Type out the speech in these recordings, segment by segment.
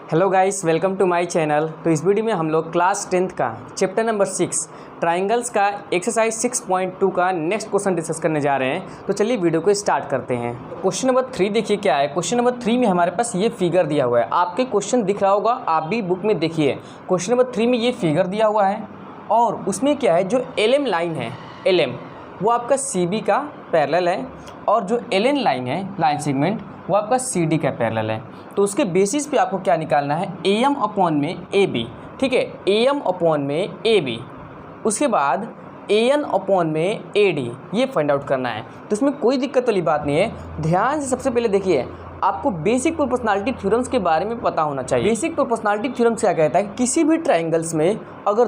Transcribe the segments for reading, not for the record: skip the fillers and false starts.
Hello guys, welcome to my channel. तो इस video में हम लोग क्लास 10th का चैप्टर नंबर 6 ट्राइंगल्स का एक्सरसाइज 6.2 का नेक्स्ट क्वेश्चन डिस्कस करने जा रहे हैं। तो चलिए वीडियो को स्टार्ट करते हैं। क्वेश्चन नंबर 3 देखिए क्या है। क्वेश्चन नंबर 3 में हमारे पास ये फिगर दिया हुआ है। आपके क्वेश्चन दिख रहा होगा, आप भी बुक में देखिए। क्वेश्चन नंबर 3 में ये फिगर दिया हुआ है और उसमें क्या है, जो LM लाइन है, LM वो आपका CB का पैरेलल है और जो LN लाइन है, लाइन सेगमेंट, वो आपका CD का पैरेलल है। तो उसके बेसिस पे आपको क्या निकालना है, AM अपॉन में AB, ठीक है, AM अपॉन में AB, उसके बाद AN अपॉन में AD, ये फाइंड आउट करना है। तो इसमें कोई दिक्कत वाली बात नहीं है। ध्यान से सबसे पहले देखिए, आपको बेसिक प्रोपोर्शनैलिटी थ्योरम्स के बारे में पता होना चाहिए। बेसिक प्रोपोर्शनैलिटी थ्योरम्स क्या कहता है कि किसी भी ट्राइंगल्स में अगर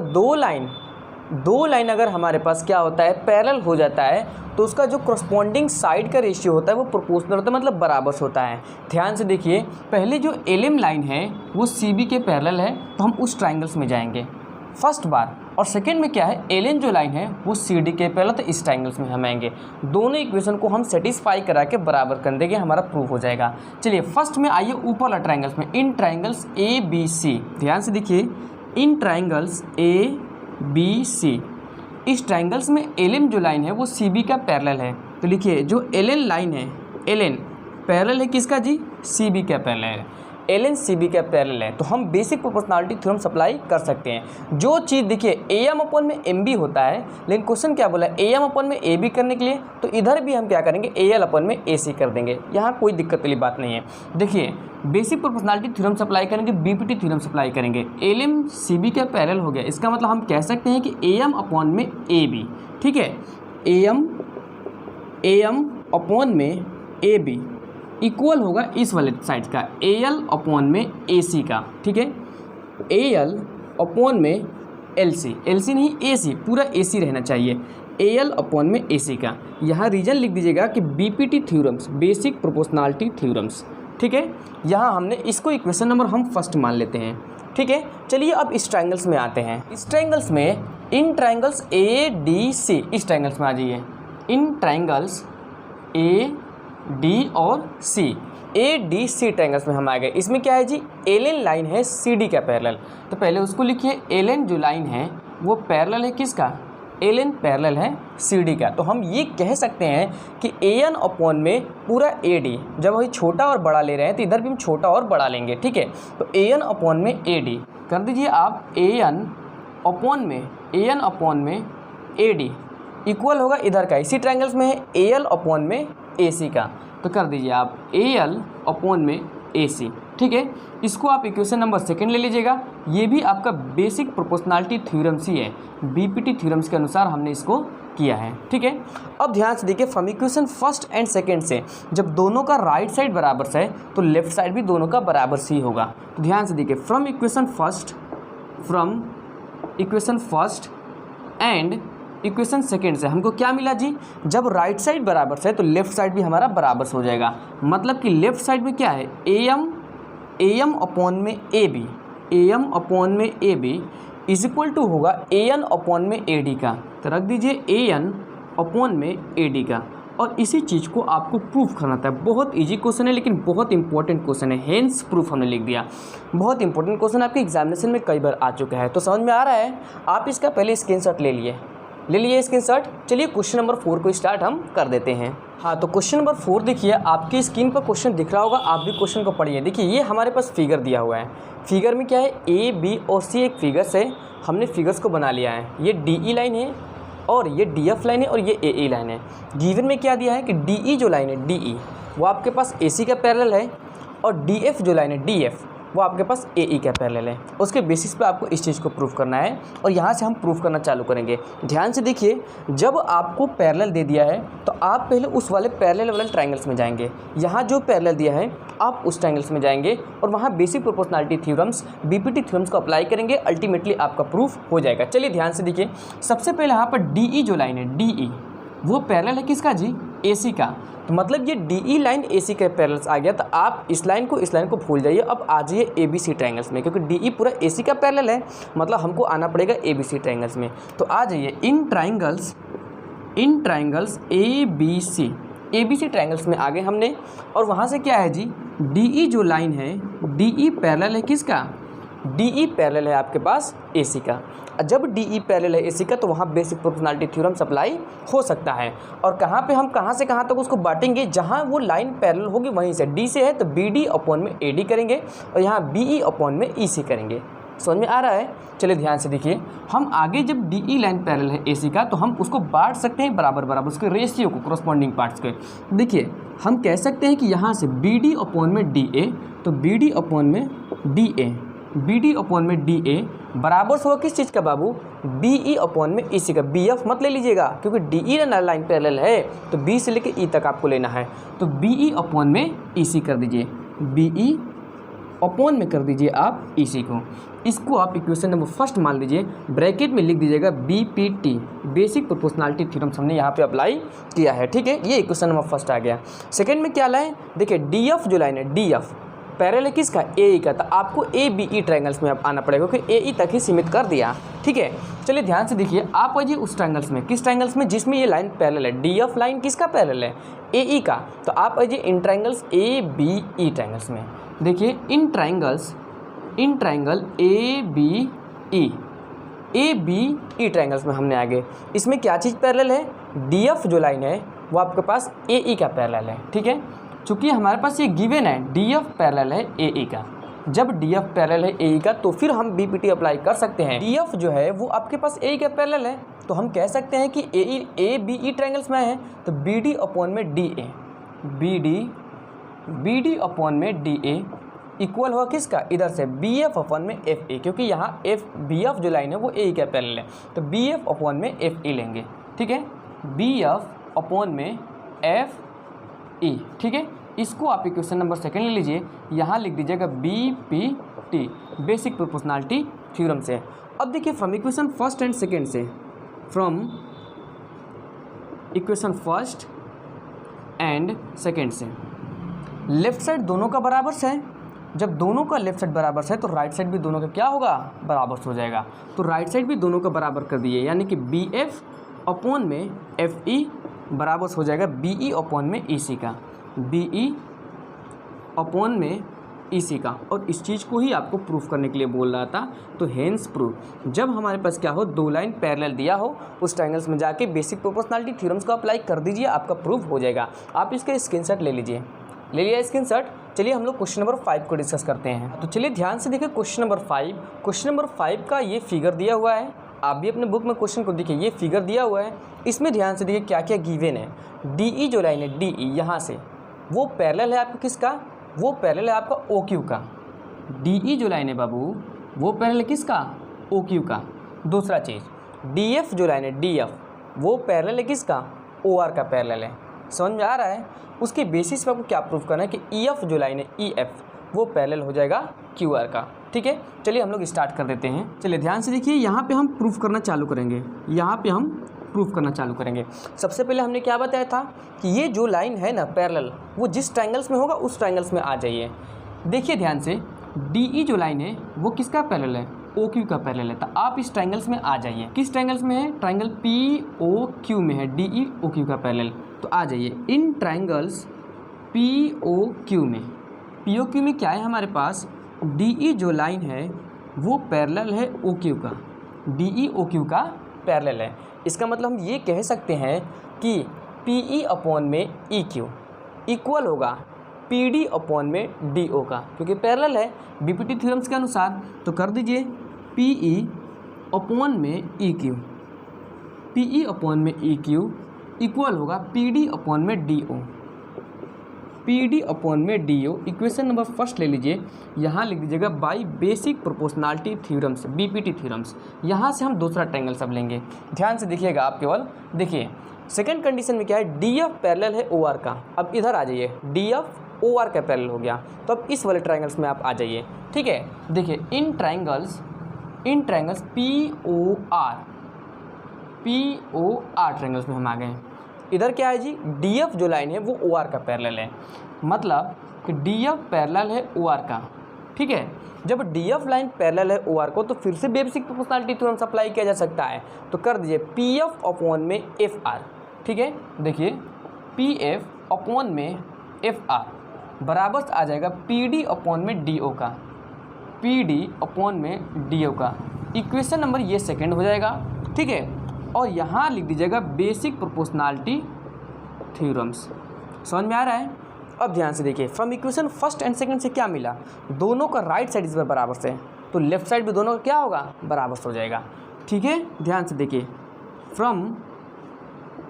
दो लाइन अगर हमारे पास क्या होता है, पैरेलल हो जाता है, तो उसका जो करस्पॉन्डिंग साइड का रेशियो होता है वो प्रोपोर्शनल होता है, मतलब बराबर से होता है। ध्यान से देखिए, पहले जो LM लाइन है वो CB के पैरेलल है, तो हम उस ट्राइंगल्स में जाएंगे फर्स्ट बार। और सेकेंड में क्या है, LN जो लाइन है वो CD के पैरेलल, तो इस ट्राइंगल्स में हम आएंगे। दोनों इक्वेशन को हम सेटिस्फाई करा के बराबर कर देंगे, हमारा प्रूफ हो जाएगा। चलिए फर्स्ट में आइए ऊपर वाला ट्राइंगल्स में, इन ट्राइंगल्स ABC। ध्यान से देखिए, इन ट्राइंगल्स ABC, इस ट्राइंगल्स में LM जो लाइन है वो CB का पैरेलल है। तो लिखिए, जो LN लाइन है, LN पैरेलल है किसका जी, CB का पैरेलल है। LN CB का पैरेलल है, तो हम बेसिक प्रोपोर्शनैलिटी थ्योरम अप्लाई कर सकते हैं। जो चीज़ देखिए AM अपॉन में MB होता है, लेकिन क्वेश्चन क्या बोला है, AM अपॉन में AB करने के लिए, तो इधर भी हम क्या करेंगे, AL अपॉन में AC कर देंगे। यहाँ कोई दिक्कत वाली बात नहीं है। देखिए, बेसिक प्रोपोर्शनैलिटी थ्योरम अप्लाई करेंगे, BPT थ्योरम अप्लाई करेंगे। LM CB के पैरेलल हो गया, इसका मतलब हम कह सकते हैं कि AM अपॉन में AB, ठीक है, AM अपॉन में AB इक्वल होगा इस वाले साइड का AL अपॉन में AC का, ठीक है, AL अपॉन में LC नहीं AC, पूरा AC रहना चाहिए, AL अपॉन में AC का। यहाँ रीजन लिख दीजिएगा कि BPT theorems, basic proportionality theorems, ठीक है। यहाँ हमने इसको इक्वेशन नंबर हम फर्स्ट मान लेते हैं, ठीक है। चलिए अब इस ट्राइंगल्स में आते हैं। इस ट्राइंगल्स में, इन ट्राइंगल्स ADC, इस ट्राइंगल्स में आ जाइए, इन ट्राइंगल्स AD और C, ADC ट्राइंगल्स में हम आ गए। इसमें क्या है जी, LN लाइन है CD का पैरेलल, तो पहले उसको लिखिए। LN जो लाइन है वो पैरेलल है किसका, LN पैरेलल है CD का। तो हम ये कह सकते हैं कि AN अपॉन में पूरा AD, जब वही छोटा और बड़ा ले रहे हैं तो इधर भी हम छोटा और बड़ा लेंगे, ठीक है। तो AN अपॉन में AD कर दीजिए आप, AN अपॉन में AD इक्वल होगा इधर का, इसी ट्राइंगल्स में है AL अपॉन में AC का, तो कर दीजिए आप AL अपॉन में AC, ठीक है। इसको आप इक्वेशन नंबर सेकंड ले लीजिएगा। ये भी आपका बेसिक प्रोपोर्शनैलिटी थ्योरम्स ही है, BPT थ्योरम्स के अनुसार हमने इसको किया है, ठीक है। अब ध्यान से देखिए, from equation first and second से जब दोनों का राइट साइड बराबर से है तो लेफ्ट साइड भी दोनों का बराबर से ही होगा। तो ध्यान से देखिए, from equation first and equation second से हमको क्या मिला जी, जब राइट साइड बराबर से है तो लेफ्ट साइड भी हमारा बराबर से हो जाएगा। मतलब कि लेफ्ट साइड में क्या है, AM अपॉन में AB इज इक्वल टू होगा AN अपॉन में AD का। तो रख दीजिए AN अपॉन में AD का, और इसी चीज़ को आपको प्रूफ करना था। बहुत इजी क्वेश्चन है लेकिन बहुत इंपॉर्टेंट क्वेश्चन है, हेंस प्रूफ हमने लिख दिया। बहुत इंपॉर्टेंट क्वेश्चन आपके एग्जामिनेशन में कई बार आ चुका है, तो समझ में आ रहा है। आप इसका पहले स्क्रीनशॉट ले लिए स्क्रीनशॉट। चलिए क्वेश्चन नंबर 4 को स्टार्ट हम कर देते हैं। हाँ, तो क्वेश्चन नंबर 4 देखिए, आपकी स्क्रीन पर क्वेश्चन दिख रहा होगा, आप भी क्वेश्चन को पढ़िए। देखिए, ये हमारे पास फिगर दिया हुआ है। फिगर में क्या है, A, B और C एक फिगर से हमने फिगर्स को बना लिया है। ये DE लाइन है और ये DF लाइन है और ये AE लाइन है। गिवन में क्या दिया है कि DE जो लाइन है, DE वो आपके पास AC का पैरेलल है, और DF जो लाइन है, DF वो आपके पास AE का पैरेलल है। उसके बेसिस पे आपको इस चीज़ को प्रूफ करना है, और यहाँ से हम प्रूफ करना चालू करेंगे। ध्यान से देखिए, जब आपको पैरेलल दे दिया है तो आप पहले उस वाले पैरेलल वाले ट्राइंगल्स में जाएंगे। यहाँ जो पैरेलल दिया है आप उस ट्राइंगल्स में जाएंगे और वहाँ basic proportionality theorems, BPT theorems को अप्लाई करेंगे। अल्टीमेटली आपका प्रूफ हो जाएगा। चलिए ध्यान से देखिए, सबसे पहले यहाँ पर DE जो लाइन है, DE वो पैरेलल है किसका जी, AC का। तो मतलब ये DE लाइन AC के पैरेलल आ गया। तो आप इस लाइन को भूल जाइए, अब आ जाइए ABC ट्राइंगल्स में, क्योंकि DE पूरा AC का पैरेलल है, मतलब हमको आना पड़ेगा ABC ट्राइंगल्स में। तो आ जाइए इन ट्राइंगल्स ABC ट्राइंगल्स में आ गए हमने, और वहाँ से क्या है जी, डी ई जो लाइन है, डी ई पैरेलल है किसका, डी ई पैरेलल है आपके पास ए सी का। जब डी ई पैरेलल है ए सी का तो वहाँ बेसिक प्रोपोर्शनलिटी थ्योरम अप्लाई हो सकता है। और कहाँ पे हम कहाँ से कहाँ तक उसको बांटेंगे, जहाँ वो लाइन पैरेलल होगी वहीं से, डी से है तो बी डी अपॉन में ए डी करेंगे और यहाँ बी ई अपॉन में ई सी करेंगे। समझ में आ रहा है? चलिए ध्यान से देखिए, हम आगे जब डी ई लाइन पैरेलल है ए सी का तो हम उसको बांट सकते हैं बराबर बराबर, उसके रेशियो को, कोरस्पॉन्डिंग पार्ट्स के। देखिए हम कह सकते हैं कि यहाँ से बी डी अपॉन में डी ए, तो बी डी अपॉन में D A, B D upon में डी ए बराबर से होगा किस चीज़ का बाबू, बी ई अपॉन में ई सी का। बी एफ मत ले लीजिएगा क्योंकि डी ई लाइन पैरेलल है तो बी से लेकर ई तक आपको लेना है, तो बी ई अपॉन में ई सी कर दीजिए, बी ई अपॉन में कर दीजिए आप ई सी को। इसको आप इक्वेशन नंबर फर्स्ट मान लीजिए, ब्रैकेट में लिख दीजिएगा B P T, basic proportionality theorem हमने यहाँ पे अप्लाई किया है। ठीक है, ये इक्वेशन नंबर फर्स्ट आ गया। सेकेंड में क्या लाए, देखिए डी एफ जो लाइन है, डी एफ पैरेलल है किसका, ए ई का, तो आपको ए बी ई ट्रायंगल्स में अब आना पड़ेगा क्योंकि ए ई तक ही सीमित कर दिया। ठीक है, चलिए ध्यान से देखिए, आप आइए उस ट्रायंगल्स में, किस ट्रायंगल्स में जिसमें ये लाइन पैरेलल है, डी एफ लाइन किसका पैरेलल है, ए ई का, तो आप आइए इन triangles A B E triangles में। देखिए इन triangle A B E triangles में हमने आगे, इसमें क्या चीज़ पैरेलल है, डी एफ जो लाइन है वो आपके पास ए ई का पैरेलल है। ठीक है, चूँकि हमारे पास ये गिवन है डी एफ पैरेलल है ए ई का, जब डी एफ पैरेलल है ए ई का तो फिर हम बी पी टी अप्लाई कर सकते हैं। डी एफ जो है वो आपके पास ए ई का पैरेलल है तो हम कह सकते हैं कि ए बी ई ट्रायंगल्स में है तो बी डी अपॉन में D A, B D upon में डी ए इक्वल हुआ किसका, इधर से बी एफ अपॉन में एफ ए, क्योंकि यहाँ एफ बी एफ जो लाइन है वो ए ई का पैरेलल है तो बी एफ अपॉन में एफ ई लेंगे। ठीक है, बी एफ अपॉन में एफ ई। ठीक है, इसको आप इक्वेशन नंबर सेकंड ले लीजिए, यहाँ लिख दीजिएगा B P T, basic proportionality theorem से। अब देखिए from equation first and second से, from equation first and second से, लेफ्ट साइड दोनों का बराबर से है, जब दोनों का लेफ्ट साइड बराबर से है तो राइट साइड भी दोनों का क्या होगा, बराबर से हो जाएगा, तो राइट साइड भी दोनों का बराबर कर दिए, यानी कि बी एफ अपॉन में एफ ई बराबर हो जाएगा बी ई अपॉन में ई सी का, बी ई अपॉन में ई सी का। और इस चीज़ को ही आपको प्रूफ करने के लिए बोल रहा था, तो हेंस प्रूफ, जब हमारे पास क्या हो, दो लाइन पैरेलल दिया हो उस ट्रायंगल्स में जाके बेसिक प्रोपोर्शनलिटी थ्योरम्स को अप्लाई कर दीजिए, आपका प्रूफ हो जाएगा। आप इसके स्क्रीनशॉट ले लीजिए, ले लिया स्क्रीनशॉट। चलिए हम लोग क्वेश्चन नंबर 5 को डिस्कस करते हैं। तो चलिए ध्यान से देखिए क्वेश्चन नंबर 5, क्वेश्चन नंबर 5 का ये फिगर दिया हुआ है, आप भी अपने बुक में क्वेश्चन को देखिए, ये फिगर दिया हुआ है, इसमें ध्यान से देखिए क्या क्या गिवन है। डी ई जो लाइन है, डी ई यहाँ से वो पैरेलल है आपका किसका, वो पैरेलल है आपका ओ क्यू का। डी ई जो लाइन है बाबू वो पैरेलल है किसका, ओ क्यू का। दूसरा चीज़, डी एफ जो लाइन है, डी एफ वो पैरेलल है किसका, ओ आर का पैरेलल है। समझ में आ रहा है? उसके बेसिस पे आपको क्या प्रूफ करना है कि ई एफ जो लाइन है, ई एफ वो पैरेलल हो जाएगा क्यू आर का। ठीक है, चलिए हम लोग स्टार्ट कर देते हैं। चलिए ध्यान से देखिए, यहाँ पे हम प्रूफ करना चालू करेंगे, यहाँ पे हम प्रूफ करना चालू करेंगे। सबसे पहले हमने क्या बताया था कि ये जो लाइन है ना पैरेलल, वो जिस ट्रायंगल्स में होगा उस ट्रायंगल्स में आ जाइए। देखिए ध्यान से, डी ई जो लाइन है वो किसका पैरेलल है, ओ क्यू का पैरेलल है, तो आप इस ट्रायंगल्स में आ जाइए। किस ट्रायंगल्स में है, ट्रायंगल पी ओ क्यू में है, डी ई ओ क्यू का पैरेलल, तो आ जाइए इन ट्रायंगल्स पी ओ क्यू में। पी ओ क्यू में क्या है हमारे पास, डी ई जो लाइन है वो पैरेलल है ओ क्यू का, डी ई ओ क्यू का पैरेलल है। इसका मतलब हम ये कह सकते हैं कि पी ई अपॉन में ई क्यू इक्वल होगा पी डी अपॉन में डी ओ का, क्योंकि पैरेलल है बी पी टी थ्योरम्स के अनुसार। तो कर दीजिए पी ई अपॉन में E Q, P E upon में ई क्यू इक्वल होगा पी डी अपॉन में D O, P D upon में D O. Equation number first ले लीजिए, यहाँ लिख दीजिएगा by basic proportionality theorems, B P T theorems. यहाँ से हम दूसरा ट्रायंगल सब लेंगे, ध्यान से देखिएगा आप केवल। देखिए सेकंड कंडीशन में क्या है, डी एफ पैरेलल है ओ आर का। अब इधर आ जाइए, डी एफ ओ आर का पैरेलल हो गया, तो अब इस वाले ट्रायंगल्स में आप आ जाइए। ठीक है, देखिए इन triangles P O R triangles में हम आ गए। इधर क्या है जी, डी एफ जो लाइन है वो ओ आर का पैरेलल है, मतलब कि डी एफ पैरेलल है ओ आर का। ठीक है, जब डी एफ लाइन पैरेलल है ओ आर को तो फिर से बेसिक प्रोपोर्शनलिटी थ्योरम अप्लाई किया जा सकता है। तो कर दीजिए पी एफ अपॉन में एफ आर। ठीक है, देखिए पी एफ अपॉन में एफ आर बराबर आ जाएगा पी डी अपॉन में डी ओ का, पी डी अपॉन में डी ओ का। इक्वेशन नंबर ये सेकंड हो जाएगा, ठीक है। और यहाँ लिख दीजिएगा बेसिक प्रोपोर्शनैलिटी थ्योरम्स। समझ में आ रहा है? अब ध्यान से देखिए, from equation first and second से क्या मिला, दोनों का राइट साइड इस बार बराबर से, तो लेफ्ट साइड भी दोनों का क्या होगा, बराबर से हो जाएगा, ठीक है। ध्यान से देखिए, from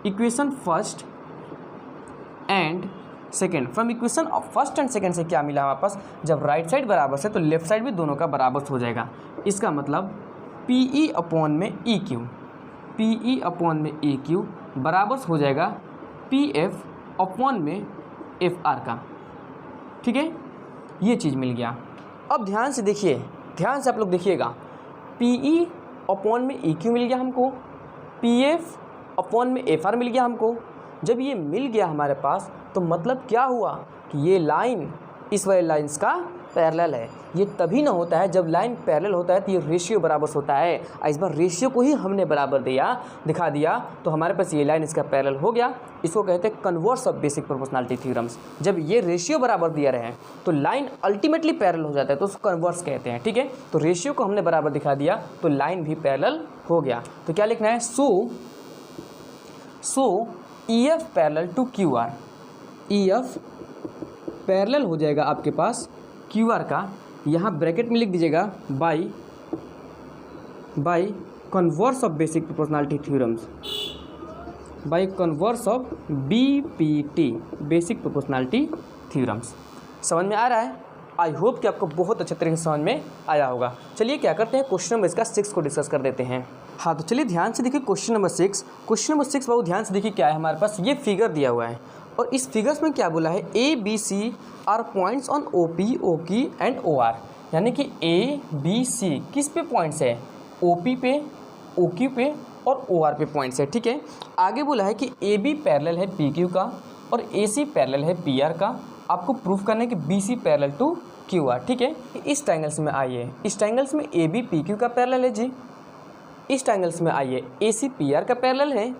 equation first and second, from equation of first and second से क्या मिला हमारे पास, जब राइट साइड बराबर से तो लेफ्ट साइड भी दोनों का बराबर हो जाएगा। इसका मतलब पी ई अपॉन में E Q, P E upon में ई क्यू बराबर हो जाएगा पी एफ अपॉन में एफ आर का, ठीक है। ये चीज़ मिल गया। अब ध्यान से देखिए, ध्यान से आप लोग देखिएगा, पी ई अपॉन में ई क्यू मिल गया हमको, पी एफ अपॉन में एफ आर मिल गया हमको। जब ये मिल गया हमारे पास तो मतलब क्या हुआ कि ये लाइन इस वाले लाइन्स का पैरेलल है। ये तभी ना होता है जब लाइन पैरेलल होता है तो ये रेशियो बराबर होता है। इस बार रेशियो को ही हमने बराबर दिखा दिया तो हमारे पास ये लाइन इसका पैरेलल हो गया। इसको कहते हैं converse of basic proportionality theorems. जब ये रेशियो बराबर दिया रहे तो लाइन अल्टीमेटली पैरेलल हो जाता है तो उसको कन्वर्स कहते हैं, ठीक है। तो रेशियो को हमने बराबर दिखा दिया तो लाइन भी पैरेलल हो गया। तो क्या लिखना है, so E F parallel to Q R, E F parallel हो जाएगा आपके पास क्यू आर का, यहाँ ब्रैकेट में लिख दीजिएगा bye converse of basic proportionality theorems, by converse of BPT basic proportionality theorems. समझ में आ रहा है? आई होप कि आपको बहुत अच्छे तरीके से समझ में आया होगा। चलिए क्या करते हैं, क्वेश्चन नंबर इसका 6 को डिस्कस कर देते हैं। हाँ, तो चलिए ध्यान से देखिए क्वेश्चन नंबर 6। क्वेश्चन नंबर 6 बहुत ध्यान से देखिए क्या है हमारे पास, ये फिगर दिया हुआ है और इस फिगर्स में क्या बोला है, A B C are points on O P O Q and O R, यानी कि ए बी सी किस पे पॉइंट्स है, ओ पी पे, ओ क्यू पे और ओ आर पे पॉइंट्स है, ठीक है। आगे बोला है कि ए बी पैरेलल है पी क्यू का और ए सी पैरेलल है पी आर का। आपको प्रूफ करना है कि B C parallel to Q R, ठीक है। इस ट्रायंगल्स में आइए, इस ट्रायंगल्स में ए बी पी क्यू का पैरेलल है जी। इस ट्रायंगल्स में आइए, ए सी पी आर का पैरेलल है।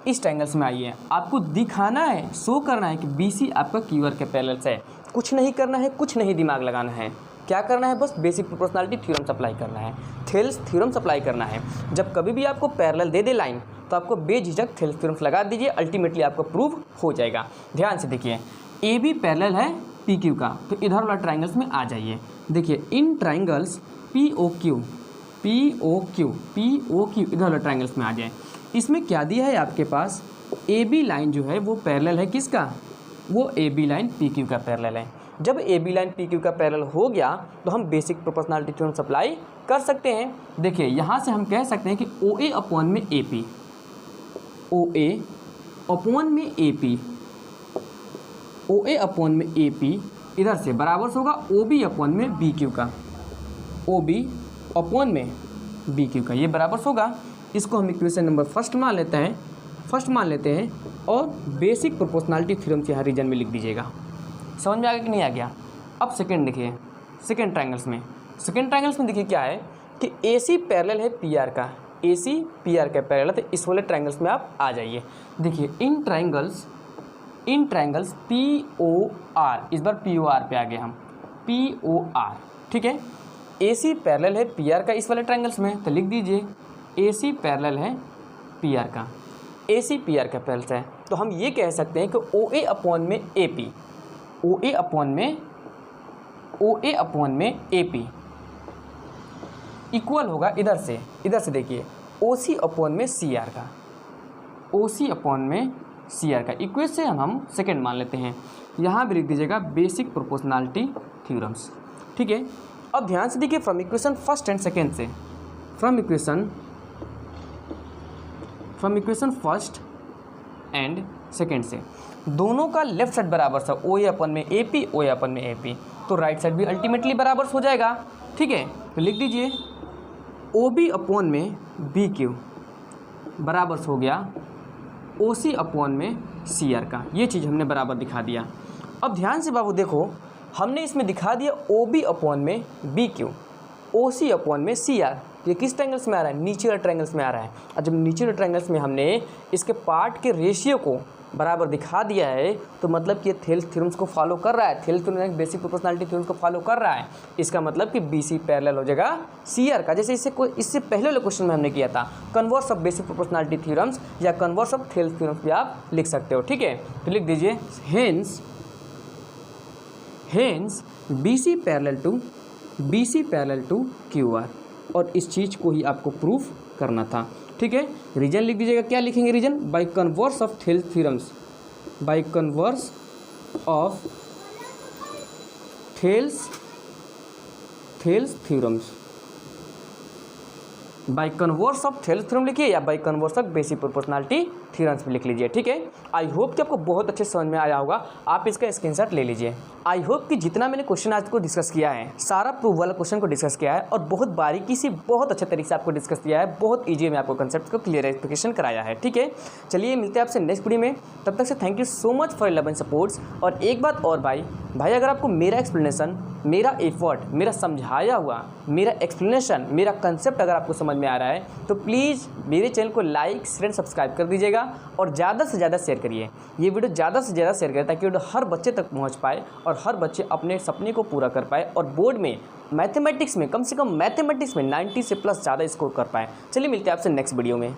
इस ट्रायंगल्स में आइए, आपको दिखाना है, शो करना है कि बी सी आपका क्यू आर के पैरेलल है। कुछ नहीं करना है, कुछ नहीं दिमाग लगाना है, क्या करना है, बस बेसिक प्रोपोर्शनैलिटी थ्योरम अप्लाई करना है, थेल्स थ्योरम अप्लाई करना है। जब कभी भी आपको पैरेलल दे दे लाइन तो आपको बेझिझक थेल्स थ्योरम लगा दीजिए, अल्टीमेटली आपको प्रूव हो जाएगा। ध्यान से देखिए, ए बी पैरेलल है पी क्यू का, तो इधर वाला ट्रायंगल्स में आ जाइए। देखिए इन ट्रायंगल्स पी ओ क्यू इधर वाला ट्रायंगल्स में आ जाए। इसमें क्या दिया है आपके पास, ए बी लाइन जो है वो पैरेलल है किसका, वो A B line P Q का पैरेलल है। जब A B line P Q का पैरेलल हो गया तो हम बेसिक प्रोपोर्शनैलिटी थ्योरम अप्लाई कर सकते हैं। देखिए यहाँ से हम कह सकते हैं कि ओ ए अपॉन में A P, O A upon में A P, O A upon में ए पी इधर से बराबर होगा ओ बी अपॉन में बी क्यू का, ओ बी अपॉन में बी क्यू का, ये बराबर होगा। इसको हम इक्वेशन नंबर फर्स्ट मान लेते हैं और बेसिक प्रोपोर्शनैलिटी थ्योरम यहाँ रीजन में लिख दीजिएगा। समझ में आ गया कि नहीं आ गया? अब सेकंड देखिए, सेकंड ट्रायंगल्स में देखिए क्या है कि ए सी पैरेलल है पी आर का, ए सी पी आर का पैरेलल, तो इस वाले ट्रायंगल्स में आप आ जाइए। देखिए इन ट्रायंगल्स पी ओ आर, इस बार पी ओ आर पे आ गए हम, पी ओ आर, ठीक है। ए सी पैरेलल है पी आर का इस वाले ट्रायंगल्स में, तो लिख दीजिए ए सी पैरेलल है पी आर का, ए सी पी आर का पैरेलल है। तो हम ये कह सकते हैं कि ओ ए अपॉन में A P, O A upon में ए पी इक्वल होगा इधर से देखिए ओ सी अपॉन में सी आर का, ओ सी अपॉन में सी आर का। इक्वेशन हम सेकंड मान लेते हैं, यहाँ भी लिख दीजिएगा बेसिक प्रोपोर्शनैलिटी थ्योरम्स, ठीक है। अब ध्यान से देखिए from equation first and second से, from equation first and second से दोनों का लेफ्ट साइड बराबर सा, ओ ए अपन में ए पी, ओ ए अपन में ए पी, तो राइट साइड भी अल्टीमेटली बराबर हो जाएगा, ठीक है। तो लिख दीजिए ओ बी अपॉन में बी क्यू बराबर हो गया ओ सी अपॉन में सी आर का। ये चीज़ हमने बराबर दिखा दिया। अब ध्यान से बाबू देखो, हमने इसमें दिखा दिया ओ बी अपॉन में बी क्यू, ओ सी अपॉन में सी आर, ये किस ट्रायंगल्स में आ रहा है, नीचे वाले ट्रायंगल्स में आ रहा है। और जब नीचे वाले ट्रायंगल्स में हमने इसके पार्ट के रेशियो को बराबर दिखा दिया है तो मतलब कि ये थेल्स थ्योरम्स को फॉलो कर रहा है, Thales theorem basic proportionality theorems को फॉलो कर रहा है। इसका मतलब कि BC पैरेलल हो जाएगा CR का। जैसे इससे पहले वाले क्वेश्चन में हमने किया था converse of basic proportionality theorems या कन्वर्स ऑफ थेल्स थ्योरम्स भी आप लिख सकते हो, ठीक है। तो लिख दीजिए hence BC parallel to QR, और इस चीज़ को ही आपको प्रूफ करना था, ठीक है। रीजन लिख दीजिएगा, क्या लिखेंगे reason, by converse of Thales theorems, by converse of Thales theorems, by converse of Thales theorem लिखिए या by converse of basic proportionality theorems भी लिख लीजिए, ठीक है। आई होप कि आपको बहुत अच्छे समझ में आया होगा, आप इसका स्क्रीनशॉट ले लीजिए। आई होप कि जितना मैंने क्वेश्चन आज को डिस्कस किया है, सारा प्रूफ वाला क्वेश्चन को डिस्कस किया है और बहुत बारीकी से बहुत अच्छे तरीके से आपको डिस्कस किया है, बहुत ईजी में आपको कंसेप्ट को क्लियरिफिकेशन कराया है, ठीक है। चलिए मिलते हैं आपसे नेक्स्ट वीडियो में, तब तक से thank you so much for love and supports. और एक बात और भाई अगर आपको मेरा एक्सप्लेनेशन, मेरा एफर्ट, मेरा समझाया हुआ, मेरा एक्सप्लेनेशन, मेरा कंसेप्ट अगर आपको समझ में आ रहा है तो प्लीज़ मेरे चैनल को लाइक शेयर सब्सक्राइब कर दीजिएगा और ज़्यादा से ज़्यादा शेयर करिए। ये वीडियो ज़्यादा से ज़्यादा शेयर करें ताकि वीडियो हर बच्चे तक पहुंच पाए और हर बच्चे अपने सपने को पूरा कर पाए और बोर्ड में मैथमेटिक्स में कम से कम मैथमेटिक्स में 90 से प्लस ज़्यादा स्कोर कर पाए। चलिए मिलते हैं आपसे नेक्स्ट वीडियो में।